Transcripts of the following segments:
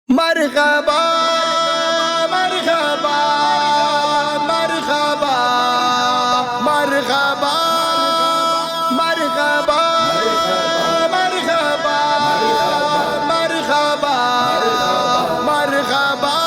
مرحبا مرحبا مرحبا مرحبا مرحبا مرحبا مرحبا مرحبا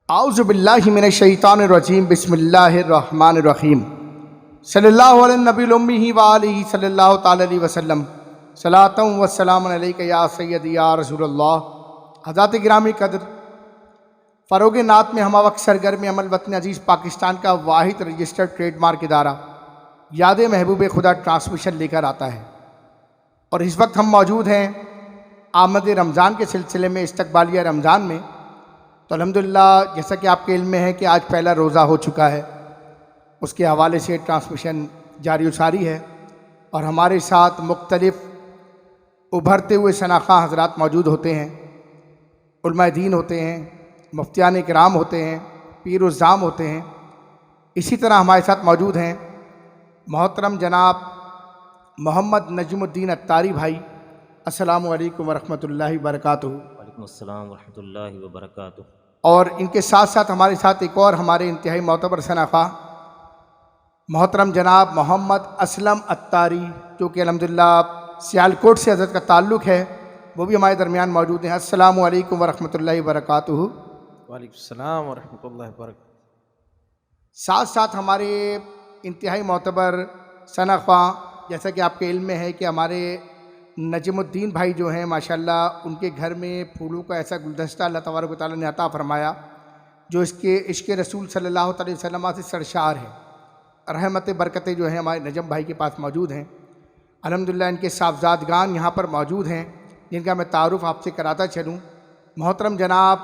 اعوذ باللہ من الشیطان الرجیم بسم اللہ الرحمن الرحیم صلی اللہ علیہ نبی الامی وآلہ صلی اللہ تعالی علیہ وسلم صلاۃ و سلام علیک یا سیدی یا رسول اللہ۔ حضرات گرامی قدر، فروغ نعت میں ہمہ وقت سرگرم عمل وطن عزیز پاکستان کا واحد رجسٹرڈ ٹریڈ مارک ادارہ یاد محبوب خدا ٹرانسمیشن لے کر آتا ہے، اور اس وقت ہم موجود ہیں آمد رمضان کے سلسلے میں، استقبالیہ رمضان میں۔ تو الحمدللہ جیسا کہ آپ کے علم میں ہے کہ آج پہلا روزہ ہو چکا ہے، اس کے حوالے سے ٹرانسمیشن جاری و ساری ہے، اور ہمارے ساتھ مختلف ابھرتے ہوئے شناخواں حضرات موجود ہوتے ہیں، علماء دین ہوتے ہیں، مفتیان کرام ہوتے ہیں، پیر الزام ہوتے ہیں۔ اسی طرح ہمارے ساتھ موجود ہیں محترم جناب محمد نجم الدین اتاری بھائی۔ السلام علیکم ورحمۃ اللہ وبرکاتہ۔ وعلیکم السلام ورحمۃ اللہ وبرکاتہ۔ اور ان کے ساتھ ساتھ ہمارے ساتھ ایک اور ہمارے انتہائی معتبر شناخواں محترم جناب محمد اسلم اتاری، جو کہ الحمدللہ سیالکوٹ سے حضرت کا تعلق ہے، وہ بھی ہمارے درمیان موجود ہیں۔ السلام علیکم ورحمۃ اللہ وبرکاتہ۔ وعلیکم السلام ورحمۃ اللہ وبرکاتہ۔ ساتھ ساتھ ہمارے انتہائی معتبر شناخواں، جیسا کہ آپ کے علم میں ہے کہ ہمارے نجم الدین بھائی جو ہیں ماشاءاللہ، ان کے گھر میں پھولوں کا ایسا گلدستہ اللہ تبارک و تعالیٰ نے عطا فرمایا جو اس کے عشق رسول صلی اللہ علیہ وسلم سے سرشار ہے۔ رحمت برکتیں جو ہیں ہمارے نجم بھائی کے پاس موجود ہیں۔ الحمدللہ ان کے صاحبزادگان یہاں پر موجود ہیں، جن کا میں تعارف آپ سے کراتا چلوں۔ محترم جناب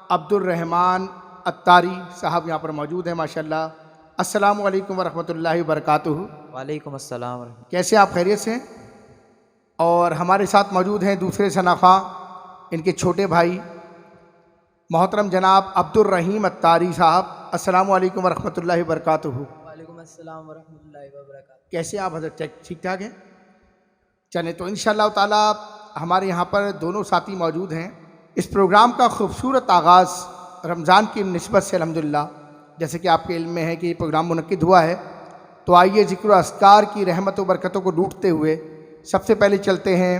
عبد الرحمن اتاری صاحب یہاں پر موجود ہیں ماشاءاللہ۔ السلام علیکم ورحمۃ اللہ وبرکاتہ۔ وعلیکم السلام ورحمۃ کیسے آپ خیریت سے ہیں؟ اور ہمارے ساتھ موجود ہیں دوسرے شناخواں، ان کے چھوٹے بھائی محترم جناب عبد الرحیم اتاری صاحب۔ السلام علیکم ورحمۃ اللہ وبرکاتہ۔ وعلیکم السلام ورحمۃ اللہ وبرکاتہ۔ کیسے آپ حضرت؟ ٹھیک ٹھاک ہیں؟ چلیں تو انشاءاللہ تعالی ہمارے یہاں پر دونوں ساتھی موجود ہیں۔ اس پروگرام کا خوبصورت آغاز رمضان کی نسبت سے الحمدللہ، جیسے کہ آپ کے علم میں ہے کہ یہ پروگرام منعقد ہوا ہے، تو آئیے ذکر و اذکار کی رحمت و برکتوں کو لوٹتے ہوئے سب سے پہلے چلتے ہیں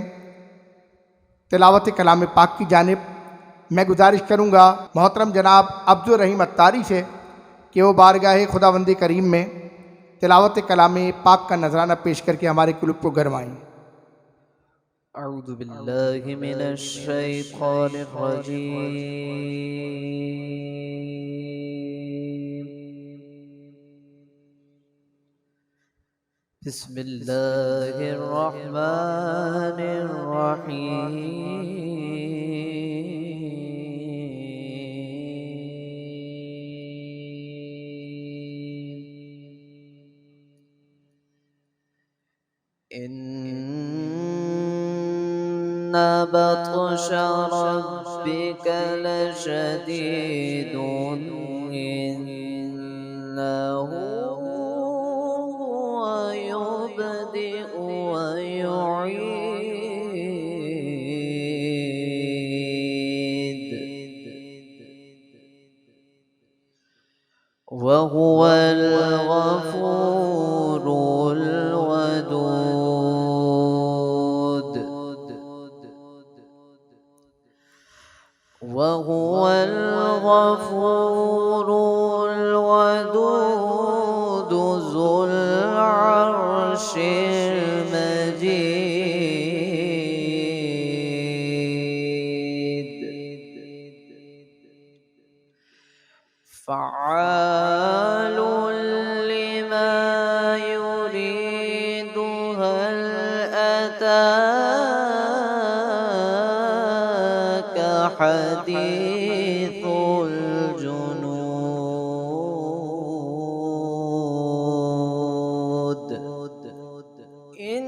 تلاوت کلام پاک کی جانب۔ میں گزارش کروں گا محترم جناب عبد الرحیم اتاری سے کہ وہ بارگاہ خداوند کریم میں تلاوت کلام پاک کا نذرانہ پیش کر کے ہمارے قلوب کو گرمائیں۔ اعوذ باللہ من الشیطان الرجیم، بسم اللہ الرحمن الرحیم۔ ان بطش ربک لشدید انہ يبدئ ويعيد وهو الغفور الودود وهو الغفور الودود ذو العرش المجيد فعال لما يريد هل أتاك حديث الجنود إن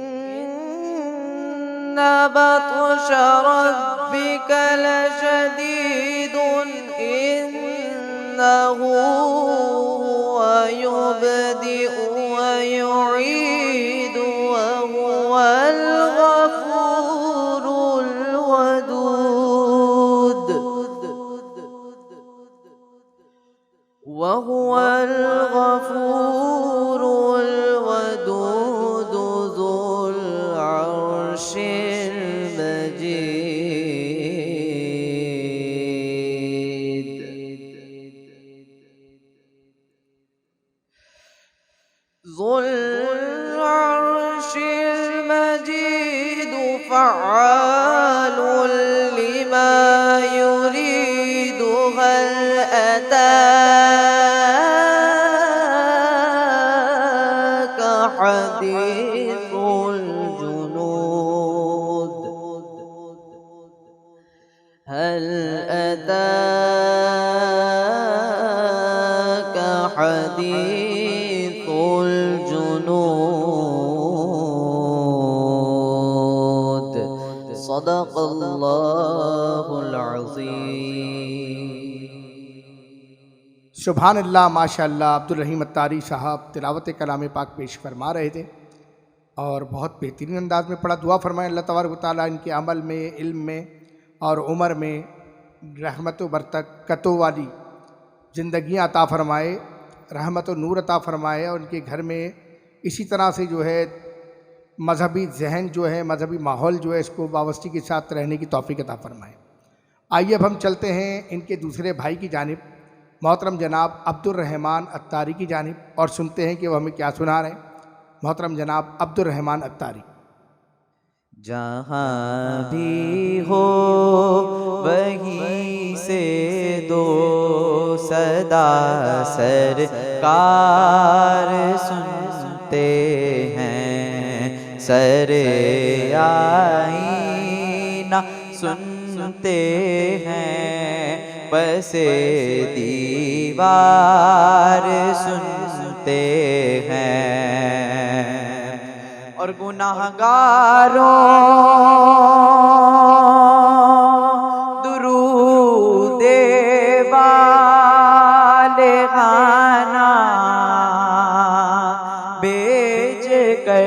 بطش ربك لشديد إنه هو يبدئ ويعيد وهو الغفور الودود وهو الغفور الودود ذو العرش ذو العرش المجيد فعال لما يريد هل أتاك حديث الجنود هل أتاك حديث الجنود صدق الله العظيم سبحان اللہ، ماشاء اللہ۔ عبدالرحیم اتاری صاحب تلاوت کلام پاک پیش فرما رہے تھے اور بہت بہترین انداز میں پڑھا۔ دعا فرمائیں اللہ تبارک و تعالیٰ ان کے عمل میں، علم میں اور عمر میں رحمت و برکتوں والی زندگیاں عطا فرمائے، رحمت و نور عطا فرمائے، اور ان کے گھر میں اسی طرح سے جو ہے مذہبی ذہن جو ہے، مذہبی ماحول جو ہے، اس کو وابستگی کے ساتھ رہنے کی توفیق عطا فرمائے۔ آئیے اب ہم چلتے ہیں ان کے دوسرے بھائی کی جانب، محترم جناب عبدالرحمن اتاری کی جانب، اور سنتے ہیں کہ وہ ہمیں کیا سنا رہے ہیں۔ محترم جناب عبدالرحمن اتاری۔ جہاں بھی ہو وہیں سے دو صدا سرکار سنتے ہیں، سر آئینہ سنتے ہیں، پس دیوار سنتے ہیں، اور گناہگاروں درود بالغانہ بیچ کر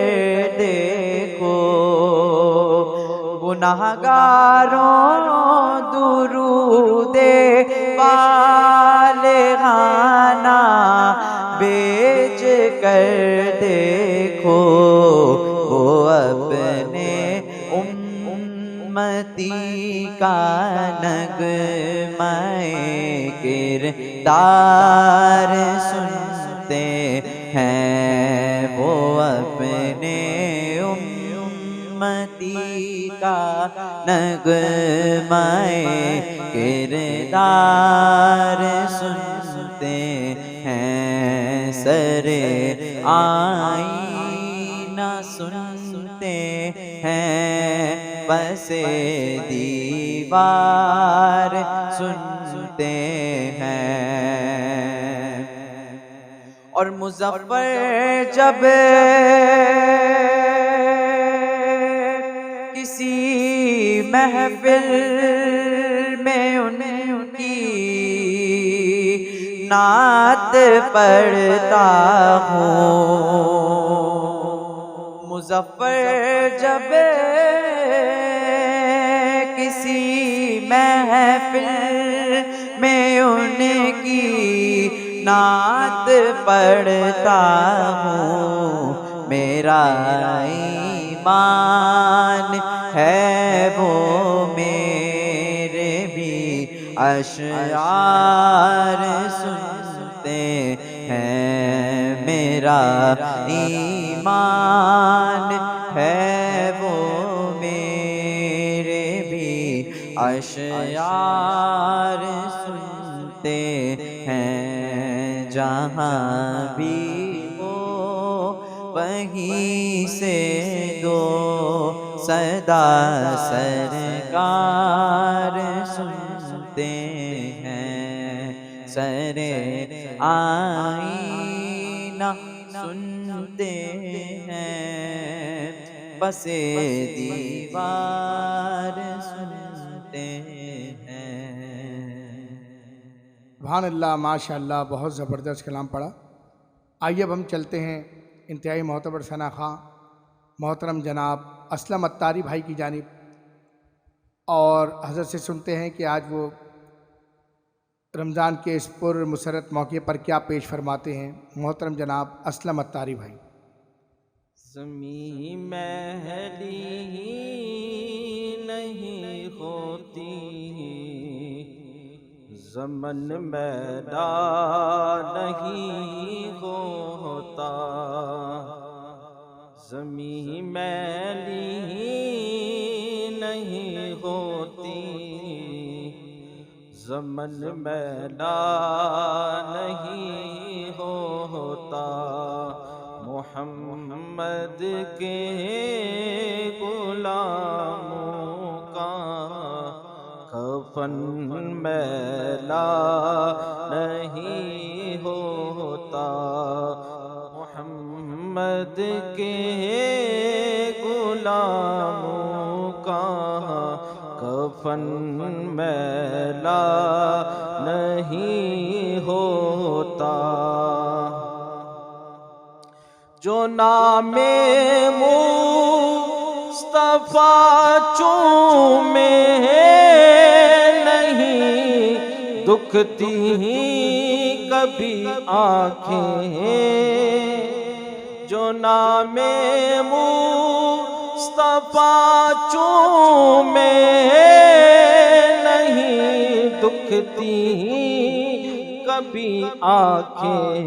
دیکھو، گناہگاروں درود بالغانہ بیچ کر دیکھو، وہ اپنے امتی کا نغمہ کردار سنتے ہیں، وہ اپنے امتی کا نغمہ کردار سنتے ہیں، سر آئینہ سنتے ہیں، پس دیوار سنتے ہیں، اور مظفر جب کسی محفل میں ان کی نعت پڑھتا ہوں، مظفر جب کسی محفل میں ان کی نعت پڑھتا ہوں، میرا ایمان ہے وہ میرے بھی اشعار سنتے ہیں، میرا ایمان ہے وہ میرے بھی اشعار سنتے ہیں، جہاں بھی ہو وہیں سے دو صدا سرکار سن سنتے ہیں، سرے آئینہ سنتے ہیں، پس دیوار سنتے ہیں۔ سبحان اللہ، ماشاء اللہ، بہت زبردست کلام پڑھا۔ آئیے اب ہم چلتے ہیں انتہائی معتبر ثنا خواں محترم جناب اسلم اتاری بھائی کی جانب، اور حضرت سے سنتے ہیں کہ آج وہ رمضان کے اس پر مسرت موقع پر کیا پیش فرماتے ہیں۔ محترم جناب اسلم اتاری بھائی۔ زمین محلی نہیں ہوتی، زمن میدان نہیں ہوتا، زمین میلی نہیں ہوتی، زمن میلا نہیں ہوتا، محمد کے غلاموں کا کفن میلا نہیں ہوتا، محمد کے غلاموں کا کفن میلا نہیں ہوتا۔ جو نام مصطفیٰ چومے نہیں دکھتی کبھی آنکھیں، جو نام مصطفیٰ چومے نہیں دکھتی کبھی آنکھیں،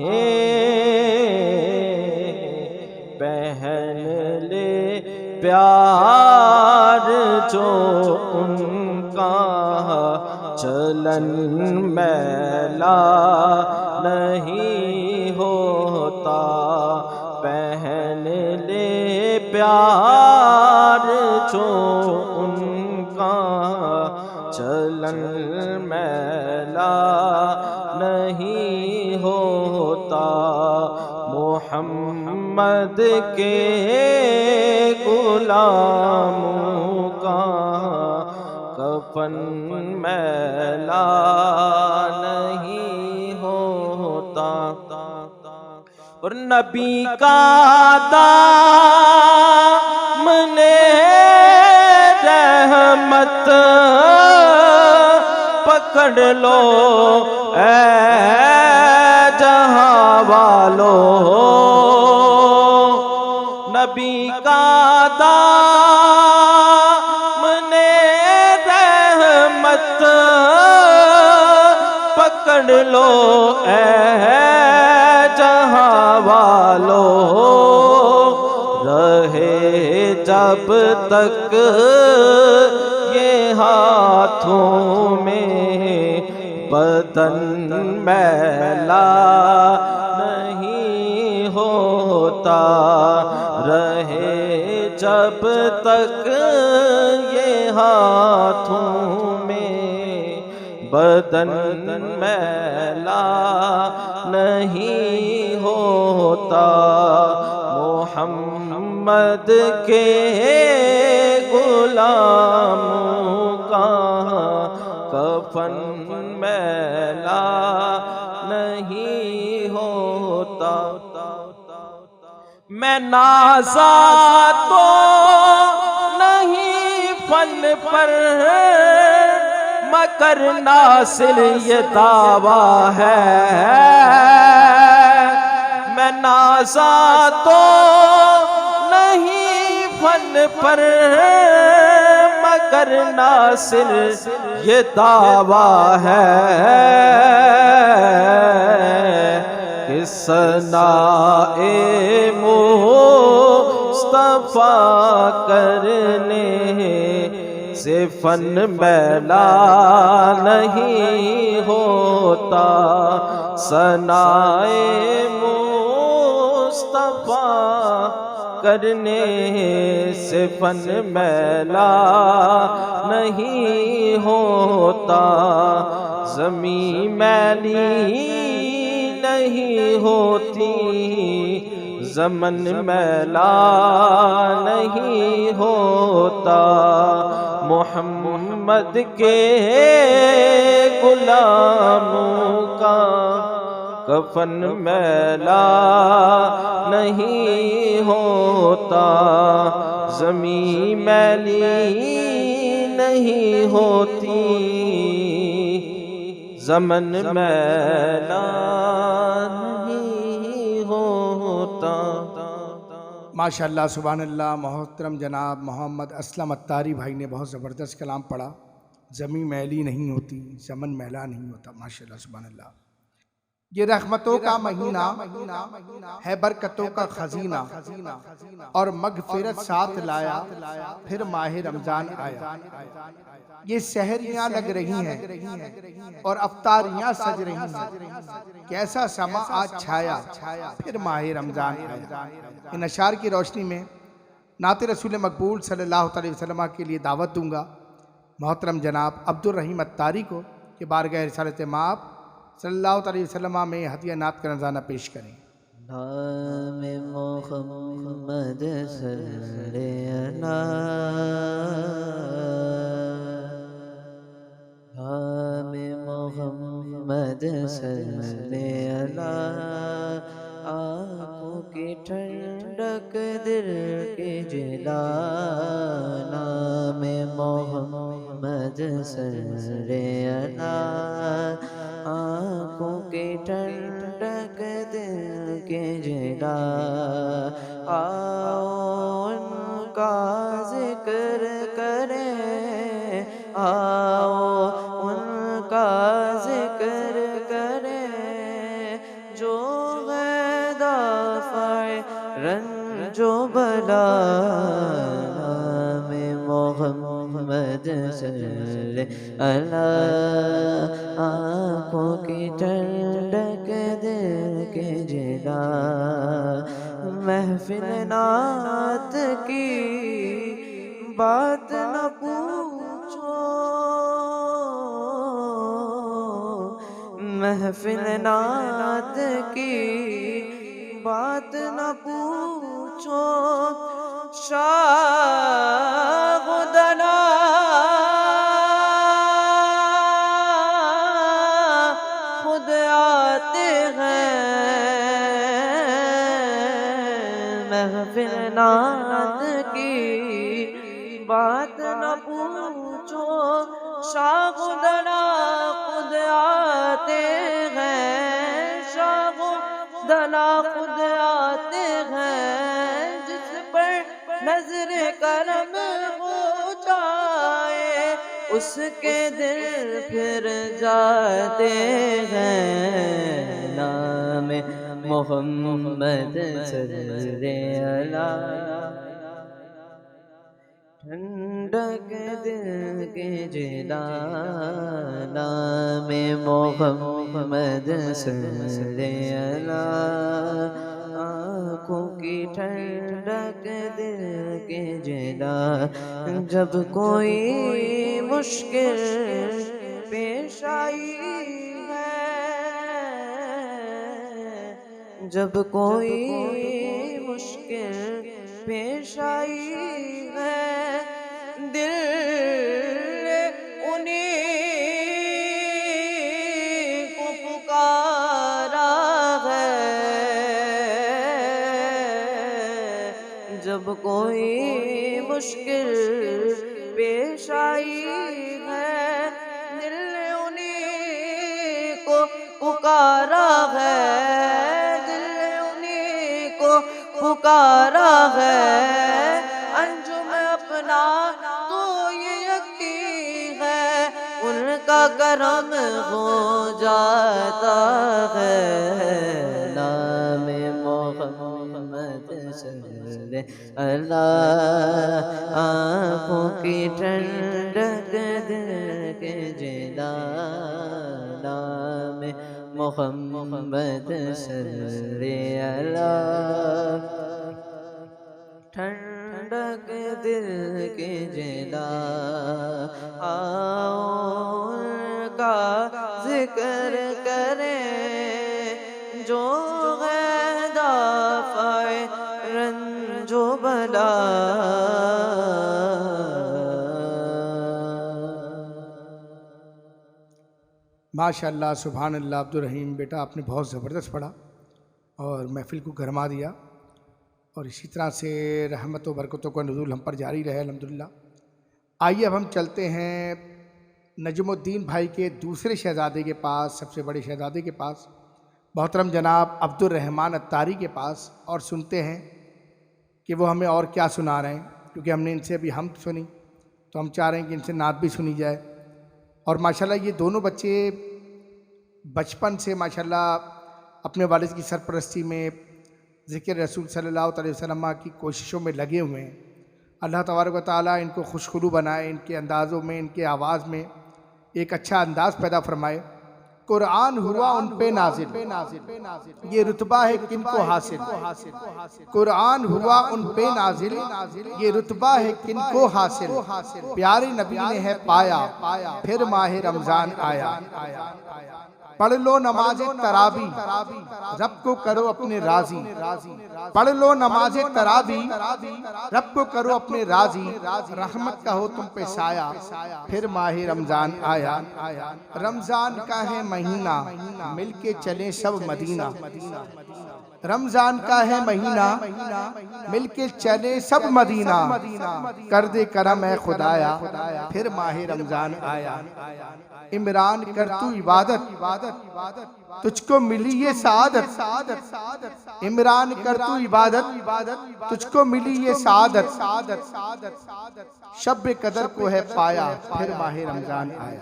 پہن لے پیار جو ان کا چلن میلا نہیں ہوتا، پہن لے پیار جو ان کا چلن میلا نہیں ہوتا، محمد کے غلاموں کا کفن میلا نہیں ہوتا، اور نبی کا دامن رحمت پکڑ لو اے جہاں والو، نبی کا دامن رحمت پکڑ لو اے جہاں والو، رہے جب تک یہ ہاتھوں میں بدن میلا نہیں ہوتا، رہے جب تک یہ ہاتھوں میں بدن میلا نہیں ہوتا، محمد کے غلاموں کا کفن میلا نہیں ہوتا۔ میں نازا تو نہیں فن پر مگر ناصر یہ دعویٰ ہے، میں نازا تو نہیں فن پر مگر ناصر یہ دعویٰ ہے، کہ ثناء مصطفیٰ کرنے سے فن میلا نہیں ہوتا، ثناء مصطفیٰ کرنے سے فن میلا نہیں ہوتا، زمین میلی نہیں ہوتی، زمن میلا نہیں ہوتا، محمد کے غلاموں کا کفن میلا نہیں ہوتا، زمین میلی نہیں ہوتی، زمن میلا نہیں ہوتا۔ ماشاءاللہ سبحان اللہ۔ محترم جناب محمد اسلم اتاری بھائی نے بہت زبردست کلام پڑھا۔ زمین میلی نہیں ہوتی، زمن میلا نہیں ہوتا۔ ماشاءاللہ سبحان اللہ۔ یہ رحمتوں کا مہینہ ہے، برکتوں کا خزینہ، اور مغفرت ساتھ لایا، پھر ماہ رمضان آیا۔ یہ سحریاں لگ رہی ہیں اور افطاریاں سج رہی ہیں، کیسا سما آج چھایا، پھر ماہ رمضان آیا۔ ان اشعار کی روشنی میں نعت رسول مقبول صلی اللہ علیہ وسلم کے لیے دعوت دوں گا محترم جناب عبدالرحیم اتاری کو کہ بارگاہ رسالت مآب صلی اللہ علیہ وسلم میں ہدیہ نعت کا نذرانہ پیش کریں۔ نام محمد صلی اللہ، نام محمد صلی اللہ، آنکھوں کی ٹھنڈک دل کی جلا، نام محمد صلی اللہ، آنکھوں کی ٹھنڈک دل کی جلا، آؤ ان کا ذکر کریں، آؤ ان کا ذکر کریں، جو ہے دافع رنج و بلا، نام محمد صلی اللہ، آنکھوں کی ٹھنڈک دل کے جلا، محفل نعت کی بات نہ پوچھو، محفل نعت کی بات نہ پوچھو، شاہ دنا خود آتے ہیں، محفل نعت کی بات نہ پوچھو، شاہ دنا خود آتے ہیں، شاہ دنا خود آتے ہیں، جس پر نظر کرم ہو جائے اس کے دل پھر جاتے ہیں، نام محمد صلی اللہ، ٹھنڈک دل کے جلا، نام محمد صلی اللہ، آنکھوں کی ٹھنڈک دل کے جلا، جب کوئی مشکل پیش آئی ہے، جب کوئی مشکل پیش آئی ہے، دل انہیں کو پکارا ہے، جب کوئی مشکل پیش آئی ہے، دل انہیں کو پکارا ہے، دل انہیں کو پکارا ہے، انجم اپنا تو یہ یقین ہے، ان کا کرم ہو جاتا ہے، نام محمد صلی اللہ، آنکھوں کی ٹھنڈک دل کے جلا، نام محمد صلی اللہ، ٹھنڈک دل کے جلا آؤ ان کا ذکر کریں جو ہے دافع رنج و بلا ماشاء اللہ سبحان اللہ عبد الرحیم بیٹا آپ نے بہت زبردست پڑھا اور محفل کو گرما دیا، اور اسی طرح سے رحمت و برکتوں کا نزول ہم پر جاری رہے الحمدللہ۔ آئیے اب ہم چلتے ہیں نجم الدین بھائی کے دوسرے شہزادے کے پاس، سب سے بڑے شہزادے کے پاس، محترم جناب عبد الرحمن عطاری کے پاس، اور سنتے ہیں کہ وہ ہمیں اور کیا سنا رہے ہیں، کیونکہ ہم نے ان سے ابھی حمد سنی تو ہم چاہ رہے ہیں کہ ان سے نعت بھی سنی جائے۔ اور ماشاءاللہ یہ دونوں بچے بچپن سے ماشاءاللہ اپنے والد کی سرپرستی میں ذکر رسول صلی اللہ علیہ وسلم کی کوششوں میں لگے ہوئے ہیں۔ اللہ تبارک و تعالیٰ ان کو خوشخلو بنائے، ان کے اندازوں میں، ان کے آواز میں ایک اچھا انداز پیدا فرمائے۔ قرآن ہوا ان پہ نازل، یہ رتبہ ہے کن کو حاصل، قرآن ہوا ان پہ نازل، یہ رتبہ ہے کن کو حاصل، پیارے نبی نے ہے پایا پھر ماہ رمضان آیا۔ پڑھ لو نماز تراوی رب کو کرو اپنے راضی، پڑھ لو نماز تراوی رب کو کرو اپنے راضی، رحمت کا ہو تم پہ سایہ پھر ماہ رمضان آیا۔ رمضان کا ہے مہینہ مل کے چلیں سب مدینہ، رمضان کا ہے مہینہ مل کے چلیں سب مدینہ، کر دے کرم اے خدایا پھر ماہ رمضان آیا۔ عمران کر تو عبادت تجھ کو ملی یہ سعادت، عمران کر تو عبادت تجھ کو ملی یہ سعادت، شب قدر کو ہے پایا پھر ماہ رمضان آیا۔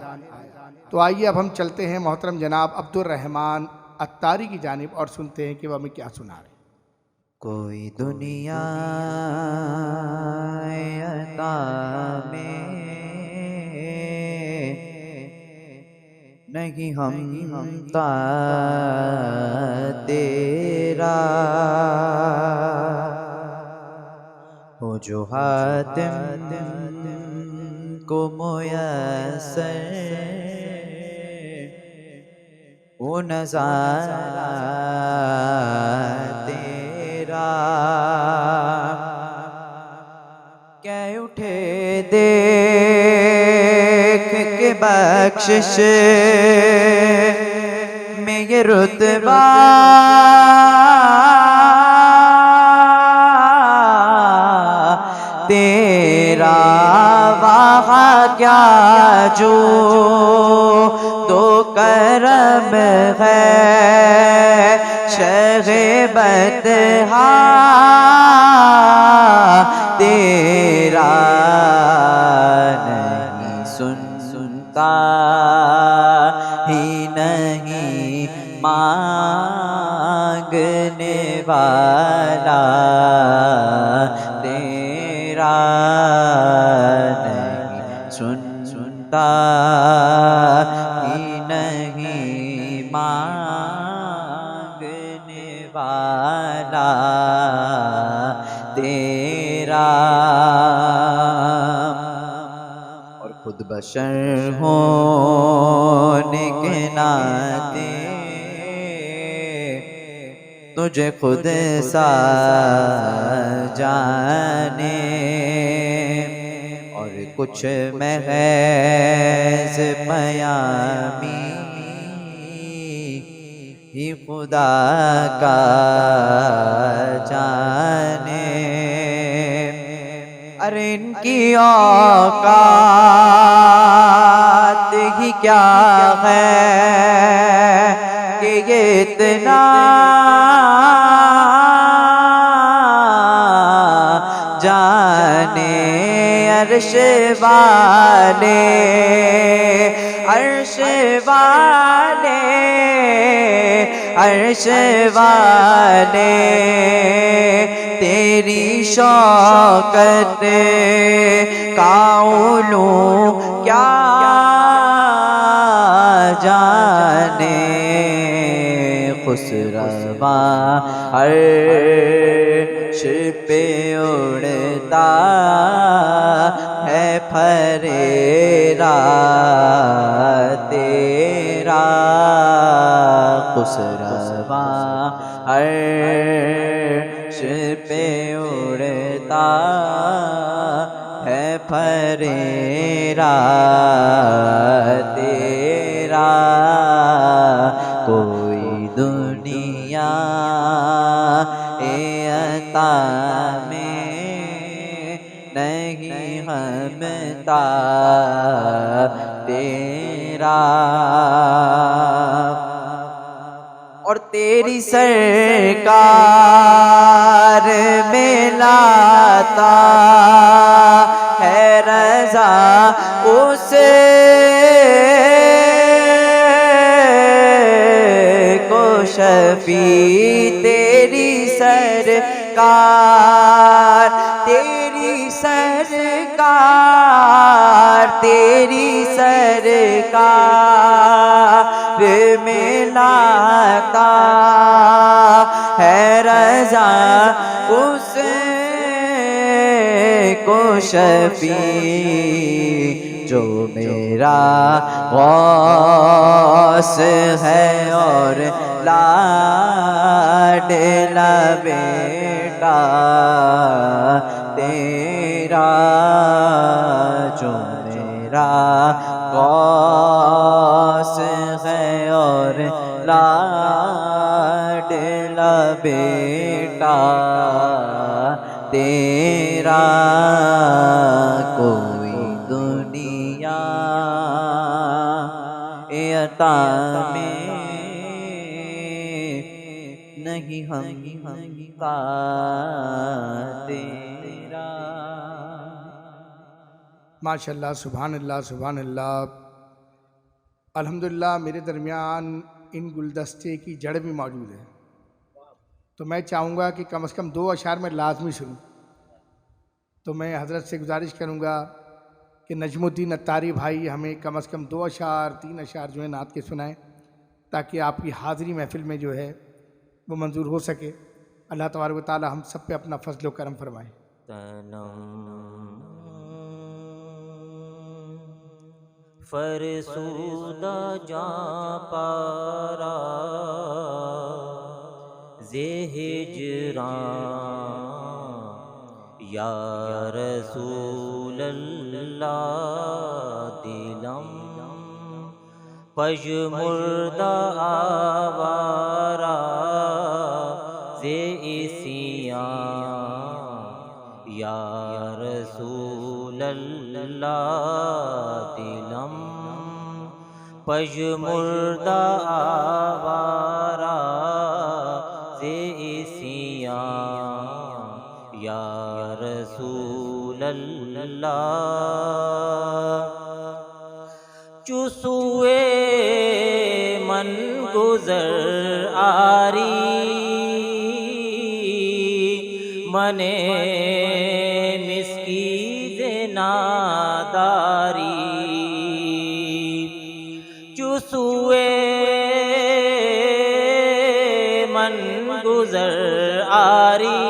تو آئیے اب ہم چلتے ہیں محترم جناب عبد الرحمن عطاری کی جانب اور سنتے ہیں کہ وہ ہمیں کیا سنا رہے ہیں۔ کوئی دنیا عطا میں نہیں ہمتا تیرا، ہو جو حاتم کو میسر وہ نظارہ تیرا، کہ اٹھے دیکھ کے بخشش میں یہ رتبہ، تیرا وہاں کیا جو دو کرم ہے شہ بدہا، تیرا نہیں سنتا ہی نہیں مانگنے والا، تیرا نہیں سنتا ہی نہیں مانگنے والا، تیرا اور خود بشر ہونے کے ناطے تجھے خود سا جانے، اور کچھ محض پیامی ہی خدا کا جانے، ارے ان کی اوقات ہی کیا ہے کہ یہ اتنا جانے، عرش والے عرش والے عرش والے تیری شوکت کا علو کیا جانے، خسروا ہر پہ اڑتا ہے پھریرا تیرا خسرواں عرش پہ اڑتا ہے پھریرا تیرا کوئی دنیا عطا میں نہیں ہمتا تیرا اور تیری سرکار میں لاتا ہے رضا اسے کو شفیع تیری سرکار تیری سرکار تیری سرکار میں لاتا ہے رضا اس کو شفیع جو میرا غوث ہے اور لاڈلا بیٹا تیرا جو میرا غوث ہے اور لاڈلا بیٹا تیرا کوئی دنیا عطا میں نہیں ہمتا تیرا ماشاء اللہ، سبحان اللہ، سبحان اللہ۔ الحمدللہ میرے درمیان ان گلدستے کی جڑ بھی موجود ہے، تو میں چاہوں گا کہ کم از کم 2 اشعار میں لازمی سنوں۔ تو میں حضرت سے گزارش کروں گا کہ نجم الدین اتاری بھائی ہمیں کم از کم 2 اشعار 3 اشعار جو ہیں نعت کے سنائیں، تاکہ آپ کی حاضری محفل میں جو ہے وہ منظور ہو سکے۔ اللہ تبارک و تعالی ہم سب پہ اپنا فضل و کرم فرمائے۔ فرسودہ جاں پارا زِ ہجراں یا رسول اللہ دلم پژمردہ آوارہ زِ عصیاں یا رسول اللہ دلم پژمردہ آوارہ زِ عصیاں یا رسول اللہ چسوئے من گزر آری منے مسکیز ناداری چسوئے من گزر آری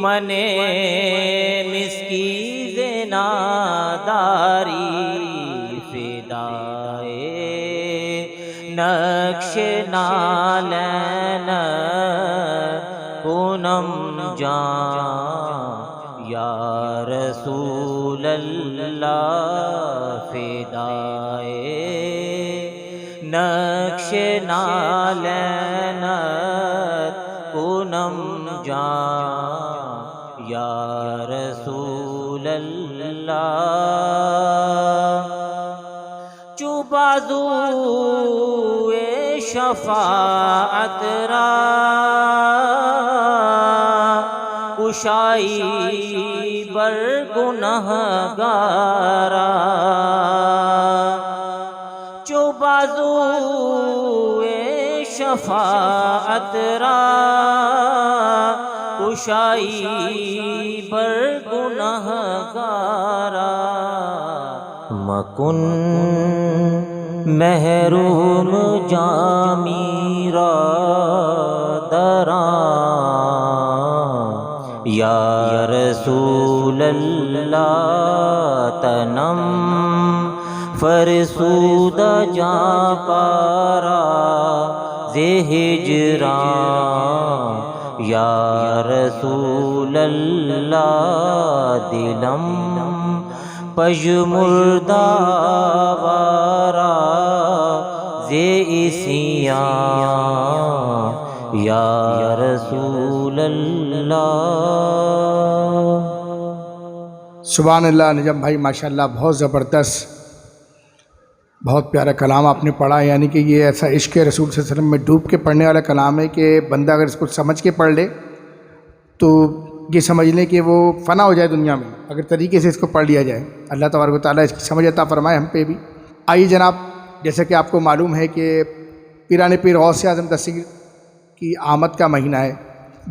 منے مسکیز ناداری فدائے نقش نالین پونم جان یا رسول اللہ فدائے نقش نالین پونم جان یا رسول اللہ چو بازوئے شفاعت را کشائی بر گنہگارا چو بازوئے شفاعت را کشائی بر گنہگارا مکن محروم جامی را دراں یا رسول اللہ تنم فرسودہ جاں پارا زِ ہجران، یا رسول اللہ دلم پژمردہ وارا زِ عصیان، یا رسول اللہ۔ سبحان اللہ نجم بھائی، ماشاءاللہ بہت زبردست، بہت پیارا کلام آپ نے پڑھا۔ یعنی کہ یہ ایسا عشق رسول صلی اللہ علیہ وسلم میں ڈوب کے پڑھنے والا کلام ہے کہ بندہ اگر اس کو سمجھ کے پڑھ لے تو یہ سمجھ لیں کہ وہ فنا ہو جائے دنیا میں، اگر طریقے سے اس کو پڑھ لیا جائے۔ اللہ تبارک و تعالیٰ اس کی سمجھ عطا فرمائے ہم پہ بھی۔ آئیے جناب، جیسا کہ آپ کو معلوم ہے کہ پیران پیر غوث اعظم دستگیر کی آمد کا مہینہ ہے،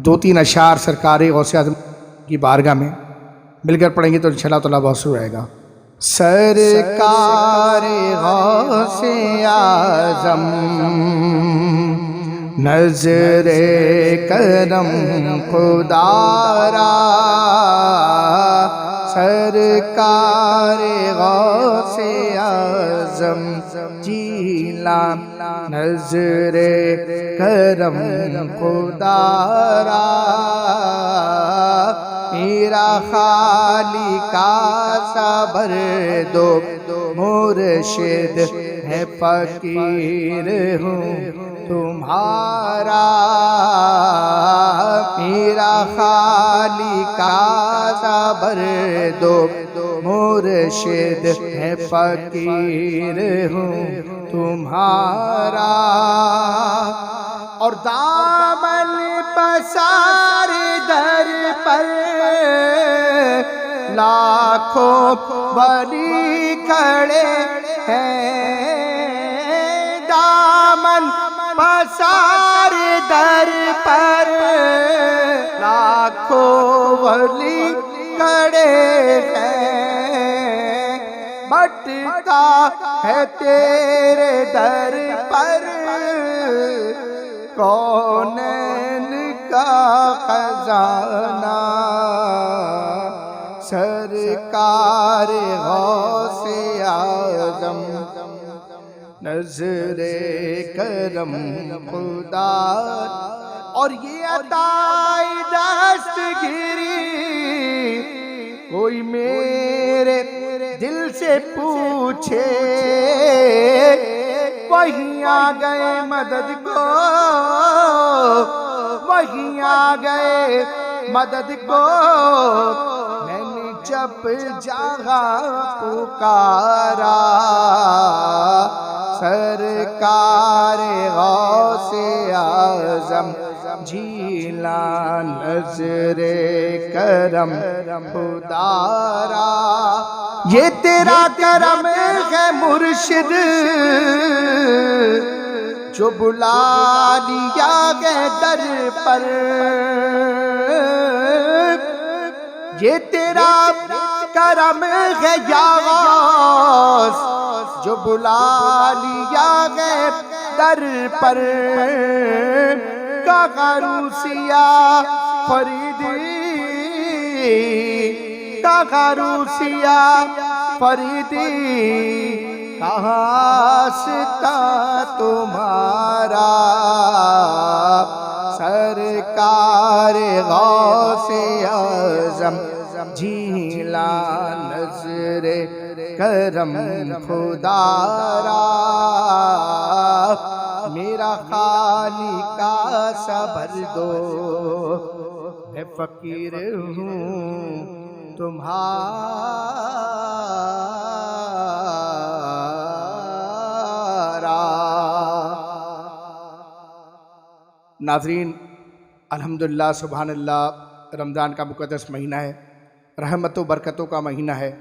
2-3 اشعار سرکار غوث اعظم کی بارگاہ میں مل کر پڑھیں گے تو انشاءاللہ تعالیٰ بہت سر رہے گا۔ سرکار غوث اعظم نظر کرم خدا را، سرکار غوث اعظم جیلان نظر کرم خدا را، میرا خالی کا صبر دو مرشد ہے، فقیر ہوں تمہارا، میرا خالی کا صبر دو مرشد ہے، فقیر ہوں تمہارا، اور دامن پسار در پر لاکھوں ولی کھڑے ہیں، دامن پسار در پر لاکھوں ولی کھڑے ہیں، بٹتا ہے تیرے در پر کونین کا خزانہ، سرکار غوث اعظم نظر کرم خدا، اور یہ عطائی دستگیری کوئی میرے دل سے پوچھے، وہیں آ گئے مدد کو، وہیں آ گئے مدد کو، میں نے جب جہاں پکارا، سرکار غوث اعظم جیلان نظر کرم خدا را، یہ تیرا کرم ہے مرشد جو بلا لیا گئے در پر، یہ تیرا کرم ہے یا غوث جو بلا لیا گئے در پر، کاغروسیا فریدی، کاغروسیا فریدی کہاں ستا تمہارا، سرکار غوث اعظم جیلان نظر کرم خدا را، میرا خالی کا صبر دو میں فقیر ہوں تمہارا۔ ناظرین، الحمدللہ، سبحان اللہ، رمضان کا مقدس مہینہ ہے، رحمت و برکتوں کا مہینہ ہے،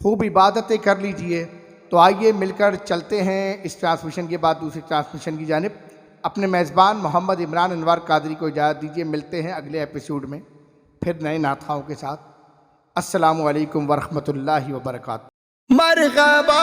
خوب عبادتیں کر لیجئے۔ تو آئیے مل کر چلتے ہیں اس ٹرانسمیشن کے بعد دوسری ٹرانسمیشن کی جانب۔ اپنے میزبان محمد عمران انوار قادری کو اجازت دیجیے، ملتے ہیں اگلے ایپیسوڈ میں پھر نئے نعت خواہوں کے ساتھ۔ السلام علیکم ورحمۃ اللہ وبرکاتہ۔ مرحبا